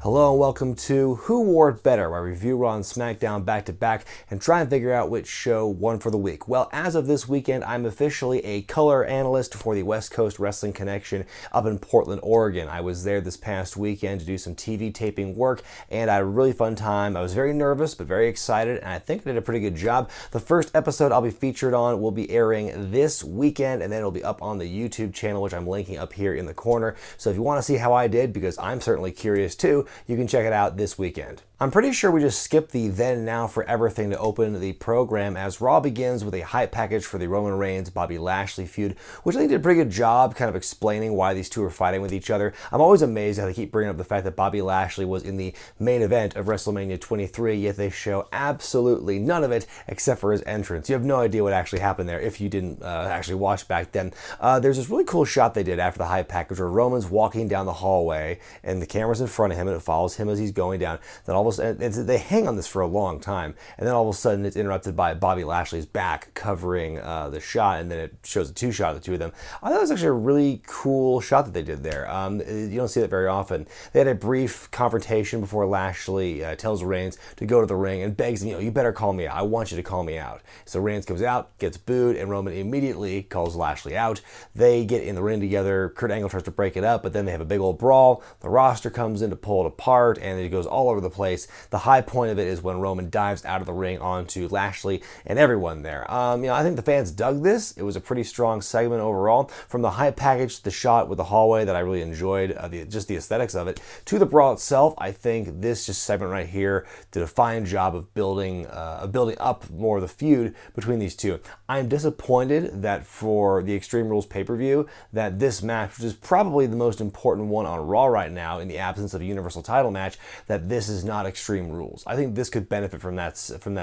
Hello and welcome to Who Wore It Better, where I review Raw and Smackdown back to back and try and figure out which show won for the week. Well, as of this weekend, I'm officially a color analyst for the West Coast Wrestling Connection up in Portland, Oregon. I was there this past weekend to do some TV taping work, and I had a really fun time. I was very nervous, but very excited, and I think I did a pretty good job. The first episode I'll be featured on will be airing this weekend, and then it'll be up on the YouTube channel, which I'm linking up here in the corner. So if you want to see how I did, because I'm certainly curious too, you can check it out this weekend. I'm pretty sure we just skipped the then and now forever thing to open the program, as Raw begins with a hype package for the Roman Reigns Bobby Lashley feud, which I think did a pretty good job kind of explaining why these two are fighting with each other. I'm always amazed how they keep bringing up the fact that Bobby Lashley was in the main event of WrestleMania 23, yet they show absolutely none of it except for his entrance. You have no idea what actually happened there if you didn't actually watch back then. There's this really cool shot they did after the hype package where Roman's walking down the hallway and the camera's in front of him and it follows him as he's going down. Then all of a sudden, they hang on this for a long time, and then all of a sudden it's interrupted by Bobby Lashley's back covering the shot, and then it shows a two-shot of the two of them. I thought it was actually a really cool shot that they did there. You don't see that very often. They had a brief confrontation before Lashley tells Reigns to go to the ring and begs him, you better call me out. I want you to call me out. So Reigns comes out, gets booed, and Roman immediately calls Lashley out. They get in the ring together. Kurt Angle tries to break it up, but then they have a big old brawl. The roster comes in to pull it apart, and it goes all over the place. The high point of it is when Roman dives out of the ring onto Lashley and everyone there. I think the fans dug this. It was a pretty strong segment overall. From the hype package to the shot with the hallway that I really enjoyed, just the aesthetics of it, to the brawl itself, I think this just segment right here did a fine job of building up more of the feud between these two. I'm disappointed that for the Extreme Rules pay-per-view, that this match, which is probably the most important one on Raw right now in the absence of a Universal title match, that this is not Extreme Rules. I think this could benefit from that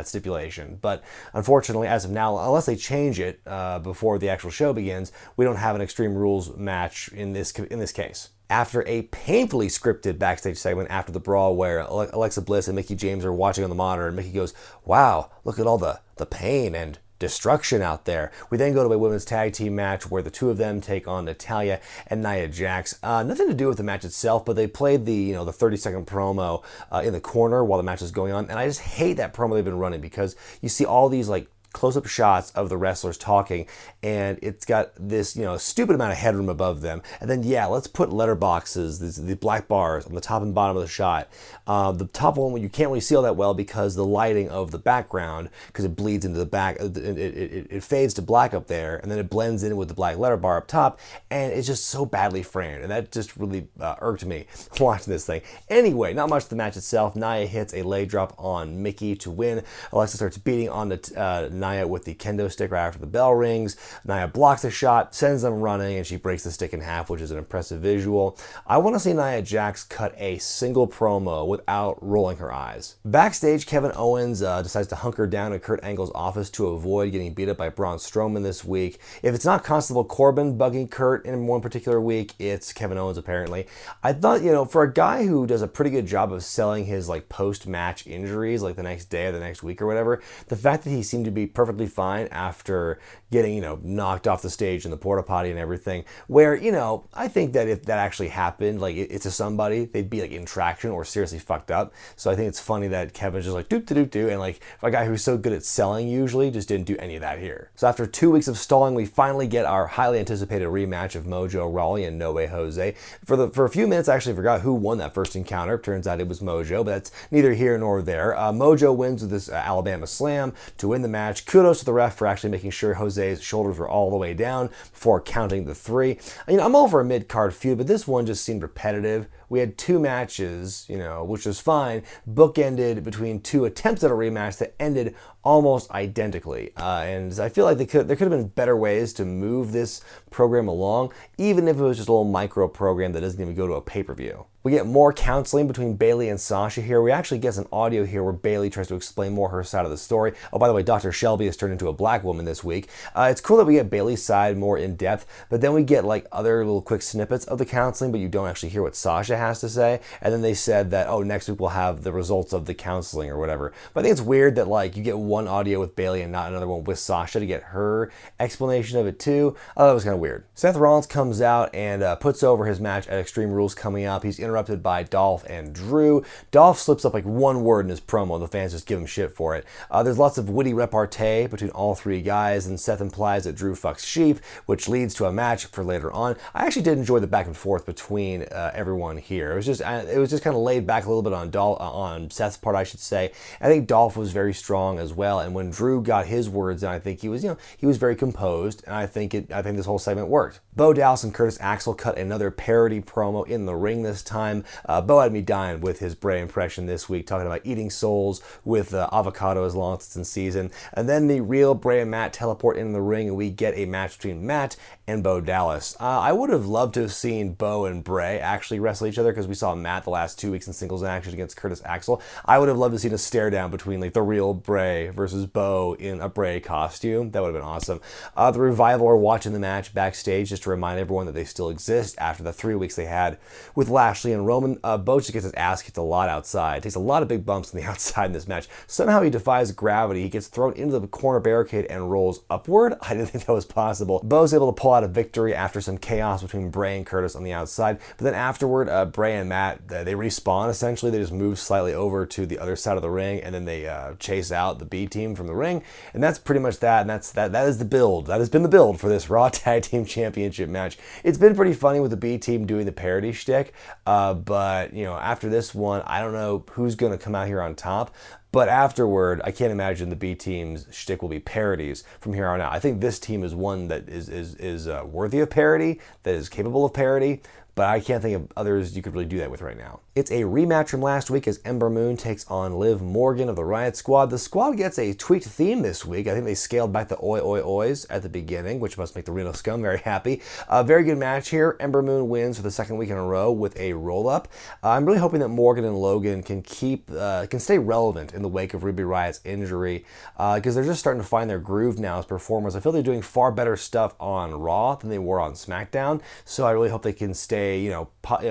stipulation, but unfortunately, as of now, unless they change it before the actual show begins, we don't have an Extreme Rules match in this case. After a painfully scripted backstage segment after the brawl where Alexa Bliss and Mickie James are watching on the monitor, and Mickie goes, "Wow, look at all the pain and destruction out there." We then go to a women's tag team match where the two of them take on Natalya and Nia Jax. Nothing to do with the match itself, but they played the 30-second promo in the corner while the match is going on, and I just hate that promo they've been running because you see all these close-up shots of the wrestlers talking, and it's got this, stupid amount of headroom above them. And then, let's put letter boxes, the black bars on the top and bottom of the shot. The top one, you can't really see all that well because the lighting of the background, because it bleeds into the back, it fades to black up there, and then it blends in with the black letter bar up top, and it's just so badly framed, and that just really irked me watching this thing. Anyway, not much to the match itself. Nia hits a leg drop on Mickie to win. Alexa starts beating on Nia with the kendo stick right after the bell rings. Nia blocks the shot, sends them running, and she breaks the stick in half, which is an impressive visual. I want to see Nia Jax cut a single promo without rolling her eyes. Backstage, Kevin Owens decides to hunker down at Kurt Angle's office to avoid getting beat up by Braun Strowman this week. If it's not Constable Corbin bugging Kurt in one particular week, it's Kevin Owens apparently. I thought, for a guy who does a pretty good job of selling his post-match injuries, the next day or the next week or whatever, the fact that he seemed to be perfectly fine after getting, knocked off the stage in the porta potty and everything, where, I think that if that actually happened, it's to somebody, they'd be in traction or seriously fucked up. So I think it's funny that Kevin's just doop-de-doop-doo, and a guy who's so good at selling usually just didn't do any of that here. So after 2 weeks of stalling, we finally get our highly anticipated rematch of Mojo Rawley and No Way Jose. For a few minutes, I actually forgot who won that first encounter. Turns out it was Mojo, but that's neither here nor there. Mojo wins with this Alabama Slam to win the match. Kudos to the ref for actually making sure Jose's shoulders were all the way down before counting the three. I'm all for a mid-card feud, but this one just seemed repetitive. We had two matches, which was fine, bookended between two attempts at a rematch that ended almost identically. And I feel like there could have been better ways to move this program along, even if it was just a little micro program that doesn't even go to a pay-per-view. We get more counseling between Bayley and Sasha here. We actually get some audio here where Bayley tries to explain more her side of the story. Oh, by the way, Dr. Shelby has turned into a black woman this week. It's cool that we get Bayley's side more in depth, but then we get other little quick snippets of the counseling, but you don't actually hear what Sasha has to say. And then they said that, next week we'll have the results of the counseling or whatever. But I think it's weird that you get one audio with Bayley and not another one with Sasha to get her explanation of it too. I thought it was kind of weird. Seth Rollins comes out and puts over his match at Extreme Rules coming up. He's interrupted by Dolph and Drew. Dolph slips up like one word in his promo, and the fans just give him shit for it. There's lots of witty repartee between all three guys, and Seth implies that Drew fucks sheep, which leads to a match for later on. I actually did enjoy the back and forth between everyone here. It was just kind of laid back a little bit on Seth's part, I should say. I think Dolph was very strong as well, and when Drew got his words in, I think he was very composed, and I think this whole segment worked. Bo Dallas and Curtis Axel cut another parody promo in the ring this time. Bo had me dying with his Bray impression this week, talking about eating souls with avocado as long as it's in season. And then the real Bray and Matt teleport in the ring, and we get a match between Matt and Bo Dallas. I would have loved to have seen Bo and Bray actually wrestle each other, because we saw Matt the last 2 weeks in singles action against Curtis Axel. I would have loved to see a stare down between like the real Bray versus Bo in a Bray costume. That would have been awesome. The Revival are watching the match backstage just to remind everyone that they still exist after the 3 weeks they had with Lashley and Roman. Bo just gets his ass kicked a lot outside. Takes a lot of big bumps on the outside in this match. Somehow he defies gravity. He gets thrown into the corner barricade and rolls upward. I didn't think that was possible. Bo's able to pull out a victory after some chaos between Bray and Curtis on the outside. But then afterward, Bray and Matt, they respawn essentially. They just move slightly over to the other side of the ring, and then they chase out the B team from the ring. And that's pretty much that. And that is the build. That has been the build for this Raw Tag Team Championship match. It's been pretty funny with the B team doing the parody shtick. But after this one, I don't know who's going to come out here on top. But afterward, I can't imagine the B team's shtick will be parodies from here on out. I think this team is one that is worthy of parody, that is capable of parody. But I can't think of others you could really do that with right now. It's a rematch from last week as Ember Moon takes on Liv Morgan of the Riot Squad. The squad gets a tweaked theme this week. I think they scaled back the oi oi ois at the beginning, which must make the Reno Scum very happy. Very good match here. Ember Moon wins for the second week in a row with a roll-up. I'm really hoping that Morgan and Logan can stay relevant in the wake of Ruby Riot's injury, because they're just starting to find their groove now as performers. I feel they're doing far better stuff on Raw than they were on SmackDown, so I really hope they can stay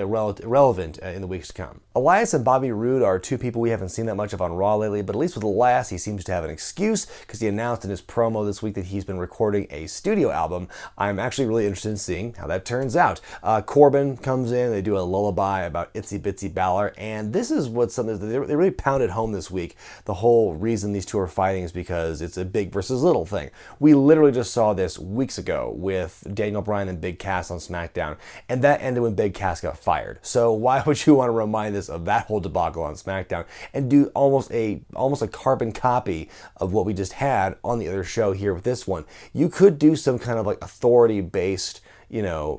relevant in the weeks to come. Elias and Bobby Roode are two people we haven't seen that much of on Raw lately, but at least with Elias, he seems to have an excuse, because he announced in his promo this week that he's been recording a studio album. I'm actually really interested in seeing how that turns out. Corbin comes in, they do a lullaby about Itsy Bitsy Balor, and this is what's something that they really pounded home this week. The whole reason these two are fighting is because it's a big versus little thing. We literally just saw this weeks ago with Daniel Bryan and Big Cass on SmackDown, and that ended when Big Cass got fired. So why would you want to remind us of that whole debacle on SmackDown and do almost a carbon copy of what we just had on the other show here with this one? You could do some kind of like authority-based,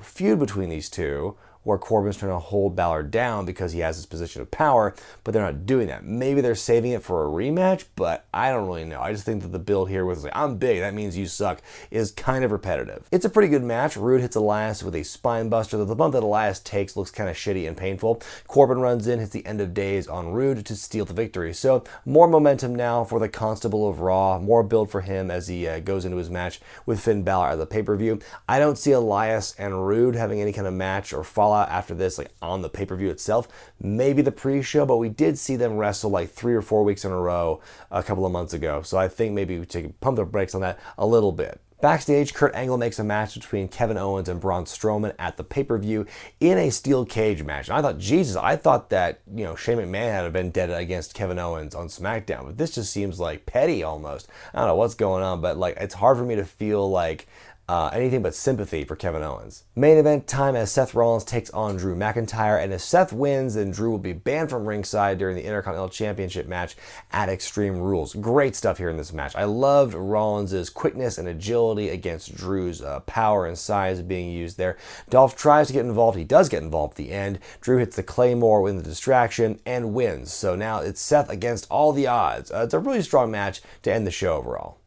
feud between these two, where Corbin's trying to hold Balor down because he has his position of power, but they're not doing that. Maybe they're saving it for a rematch, but I don't really know. I just think that the build here was like, I'm big, that means you suck, is kind of repetitive. It's a pretty good match. Roode hits Elias with a spine buster. The bump that Elias takes looks kind of shitty and painful. Corbin runs in, hits the end of days on Roode to steal the victory. So more momentum now for the Constable of Raw, more build for him as he goes into his match with Finn Balor at the pay-per-view. I don't see Elias and Roode having any kind of match or fallout after this, like on the pay-per-view itself. Maybe the pre-show, but we did see them wrestle like 3 or 4 weeks in a row a couple of months ago. So I think maybe we take pump the brakes on that a little bit. Backstage, Kurt Angle makes a match between Kevin Owens and Braun Strowman at the pay-per-view in a steel cage match. And I thought that, Shane McMahon had a vendetta against Kevin Owens on SmackDown, but this just seems like petty almost. I don't know what's going on, but like it's hard for me to feel like anything but sympathy for Kevin Owens. Main event time as Seth Rollins takes on Drew McIntyre, and if Seth wins, then Drew will be banned from ringside during the Intercontinental Championship match at Extreme Rules. Great stuff here in this match. I loved Rollins' quickness and agility against Drew's power and size being used there. Dolph tries to get involved. He does get involved at the end. Drew hits the Claymore with the distraction and wins. So now it's Seth against all the odds. It's a really strong match to end the show overall.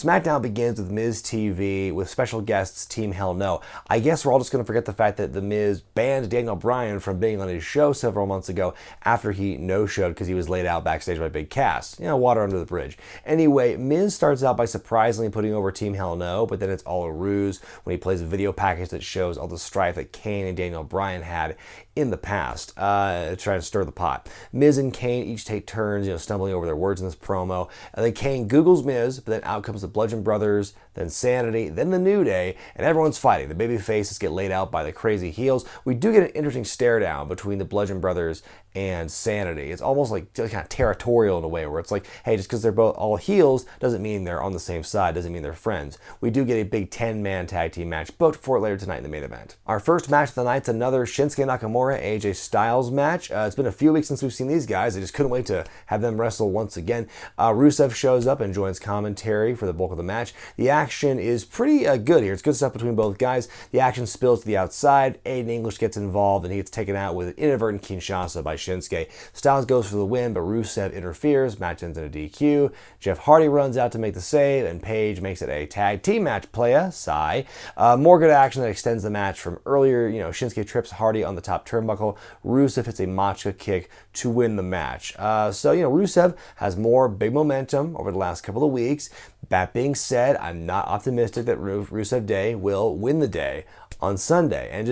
SmackDown begins with Miz TV with special guests Team Hell No. I guess we're all just going to forget the fact that The Miz banned Daniel Bryan from being on his show several months ago after he no-showed because he was laid out backstage by Big Cass. You know, water under the bridge. Anyway, Miz starts out by surprisingly putting over Team Hell No, but then it's all a ruse when he plays a video package that shows all the strife that Kane and Daniel Bryan had in the past, trying to stir the pot. Miz and Kane each take turns, stumbling over their words in this promo, and then Kane Googles Miz, but then out comes the Bludgeon Brothers, then Sanity, then the New Day, and everyone's fighting. The baby faces get laid out by the crazy heels. We do get an interesting stare down between the Bludgeon Brothers and Sanity. It's almost like kind of territorial in a way, where it's like, hey, just because they're both all heels doesn't mean they're on the same side, doesn't mean they're friends. We do get a big 10-man tag team match booked for it later tonight in the main event. Our first match of the night's another Shinsuke Nakamura AJ Styles match. It's been a few weeks since we've seen these guys. I just couldn't wait to have them wrestle once again. Rusev shows up and joins commentary for the bulk of the match. The action is pretty good here. It's good stuff between both guys. The action spills to the outside. Aiden English gets involved and he gets taken out with an inadvertent Kinshasa by Shinsuke. Styles goes for the win, but Rusev interferes. Match ends in a DQ. Jeff Hardy runs out to make the save, and Paige makes it a tag team match. Playa, sigh. More good action that extends the match from earlier. Shinsuke trips Hardy on the top turnbuckle. Rusev hits a Machka kick to win the match. Rusev has more big momentum over the last couple of weeks. That being said, I'm not optimistic that Rusev Day will win the day on Sunday. And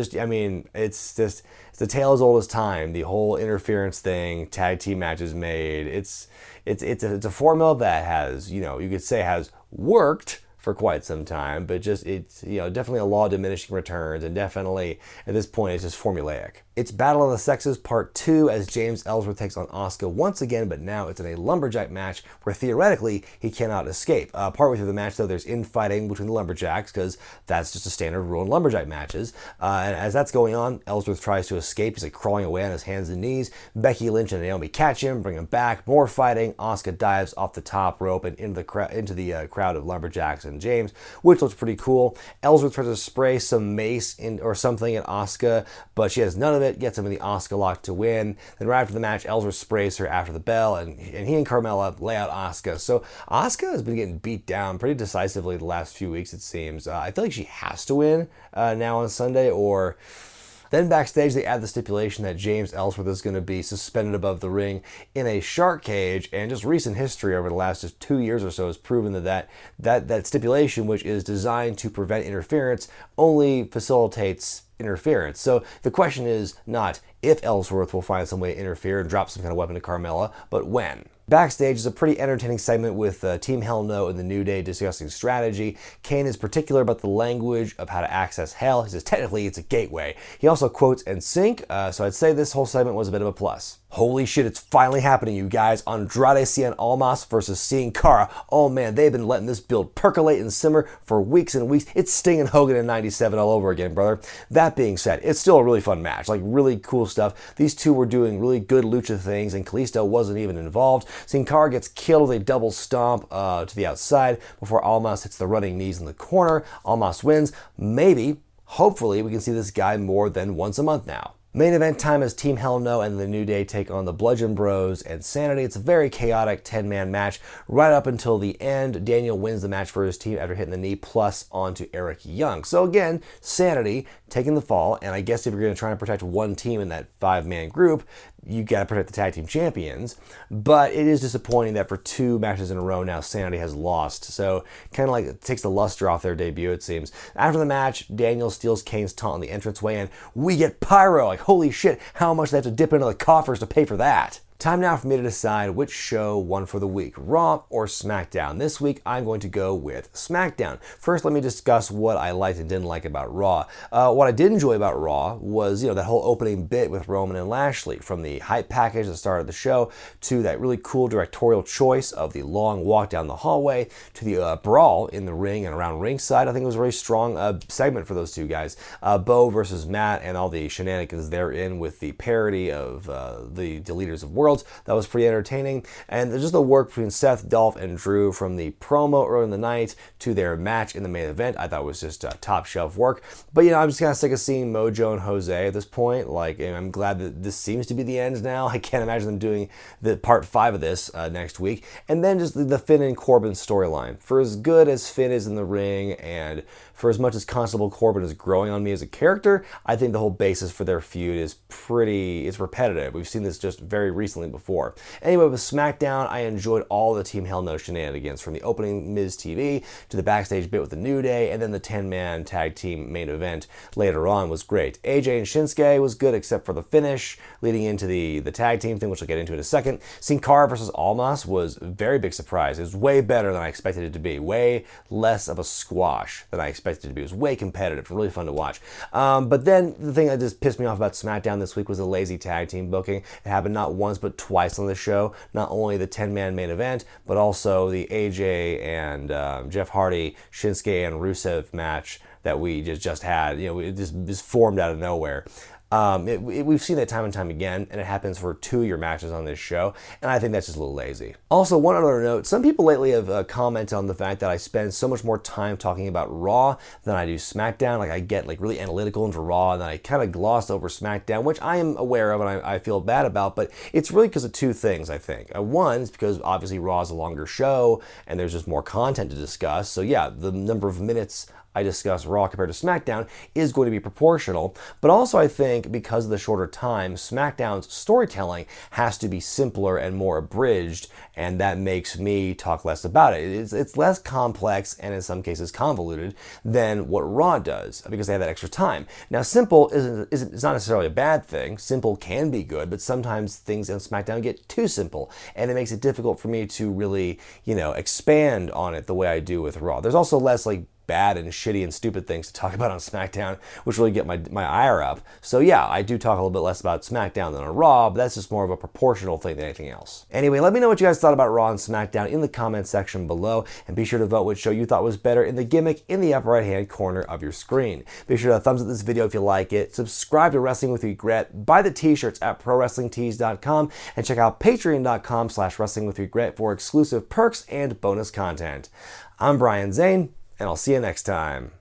it's the tale as old as time. The whole interference thing, tag team matches made. It's a formula that has, you could say has worked for quite some time, but it's definitely a law of diminishing returns, and definitely at this point it's just formulaic. It's Battle of the Sexes Part 2 as James Ellsworth takes on Asuka once again, but now it's in a lumberjack match where theoretically he cannot escape. Partway through the match, though, there's infighting between the lumberjacks because that's just a standard rule in lumberjack matches. And as that's going on, Ellsworth tries to escape. He's crawling away on his hands and knees. Becky Lynch and Naomi catch him, bring him back. More fighting. Asuka dives off the top rope and into the crowd of lumberjacks and James, which looks pretty cool. Ellsworth tries to spray some mace or something at Asuka, but she has none of it. Gets him in the Asuka lock to win. Then right after the match, Ellsworth sprays her after the bell, and he and Carmella lay out Asuka. So Asuka has been getting beat down pretty decisively the last few weeks, it seems. I feel like she has to win now on Sunday, or... Then backstage, they add the stipulation that James Ellsworth is going to be suspended above the ring in a shark cage, and just recent history over the last just 2 years or so has proven that stipulation, which is designed to prevent interference, only facilitates interference. So the question is not if Ellsworth will find some way to interfere and drop some kind of weapon to Carmella, but when. Backstage is a pretty entertaining segment with Team Hell No and the New Day discussing strategy. Kane is particular about the language of how to access Hell. He says technically it's a gateway. He also quotes NSYNC, so I'd say this whole segment was a bit of a plus. Holy shit, it's finally happening, you guys. Andrade Cien Almas versus Sin Cara. Oh man, they've been letting this build percolate and simmer for weeks and weeks. It's Sting and Hogan in 97 all over again, brother. That being said, it's still a really fun match. Really cool stuff. These two were doing really good lucha things, and Kalisto wasn't even involved. Sin Cara gets killed with a double stomp to the outside before Almas hits the running knees in the corner. Almas wins. Maybe, hopefully, we can see this guy more than once a month now. Main event time as Team Hell No and the New Day take on the Bludgeon Bros and Sanity. It's a very chaotic 10-man match right up until the end. Daniel wins the match for his team after hitting the knee plus onto Eric Young. So again, Sanity taking the fall, and I guess if you're going to try and protect one team in that 5-man group, you got to protect the tag team champions. But it is disappointing that for 2 matches in a row now, Sanity has lost. So kind of like it takes the luster off their debut, it seems. After the match, Daniel steals Kane's taunt on the entranceway, and we get pyro. Holy shit, how much they have to dip into the coffers to pay for that? Time now for me to decide which show won for the week, Raw or SmackDown. This week, I'm going to go with SmackDown. First, let me discuss what I liked and didn't like about Raw. What I did enjoy about Raw was, that whole opening bit with Roman and Lashley, from the hype package at the start of the show to that really cool directorial choice of the long walk down the hallway to the brawl in the ring and around ringside. I think it was a very strong segment for those two guys. Bo versus Matt and all the shenanigans therein with the parody of the Deleters of Worlds Worlds. That was pretty entertaining. And just the work between Seth, Dolph, and Drew from the promo early in the night to their match in the main event, I thought was just top shelf work. But I'm just kind of sick of seeing Mojo and Jose at this point. Like, and I'm glad that this seems to be the end now. I can't imagine them doing the part 5 of this next week. And then just the Finn and Corbin storyline. For as good as Finn is in the ring, and for as much as Constable Corbin is growing on me as a character, I think the whole basis for their feud is it's repetitive. We've seen this just very recently before. Anyway, with SmackDown, I enjoyed all the Team Hell No shenanigans, from the opening Miz TV to the backstage bit with the New Day, and then the 10-man tag team main event later on was great. AJ and Shinsuke was good except for the finish, leading into the tag team thing, which I'll get into in a second. Sin Cara versus Almas was a very big surprise. It was way better than I expected it to be. Way less of a squash than I expected it to be. It was way competitive, really fun to watch. But then the thing that just pissed me off about SmackDown this week was the lazy tag team booking. It happened not once but twice on the show. Not only the 10-man main event, but also the AJ and Jeff Hardy, Shinsuke and Rusev match that we just had. It just formed out of nowhere. We've seen that time and time again, and it happens for 2 of your matches on this show, and I think that's just a little lazy. Also, one other note, some people lately have commented on the fact that I spend so much more time talking about Raw than I do SmackDown. Like, I get really analytical into Raw, and then I kind of gloss over SmackDown, which I am aware of and I feel bad about, but it's really because of 2 things, I think. One is because obviously Raw is a longer show, and there's just more content to discuss, so yeah, the number of minutes I discuss Raw compared to SmackDown is going to be proportional, but also I think because of the shorter time, SmackDown's storytelling has to be simpler and more abridged, and that makes me talk less about it. It's less complex and in some cases convoluted than what Raw does because they have that extra time. Now, simple is not necessarily a bad thing. Simple can be good, but sometimes things on SmackDown get too simple, and it makes it difficult for me to really, expand on it the way I do with Raw. There's also less bad and shitty and stupid things to talk about on SmackDown, which really get my ire up. So yeah, I do talk a little bit less about SmackDown than on Raw, but that's just more of a proportional thing than anything else. Anyway, let me know what you guys thought about Raw and SmackDown in the comment section below, and be sure to vote which show you thought was better in the gimmick in the upper right hand corner of your screen. Be sure to thumbs up this video if you like it, subscribe to Wrestling with Regret, buy the t-shirts at ProWrestlingTees.com, and check out Patreon.com/WrestlingWithRegret for exclusive perks and bonus content. I'm Brian Zane, and I'll see you next time.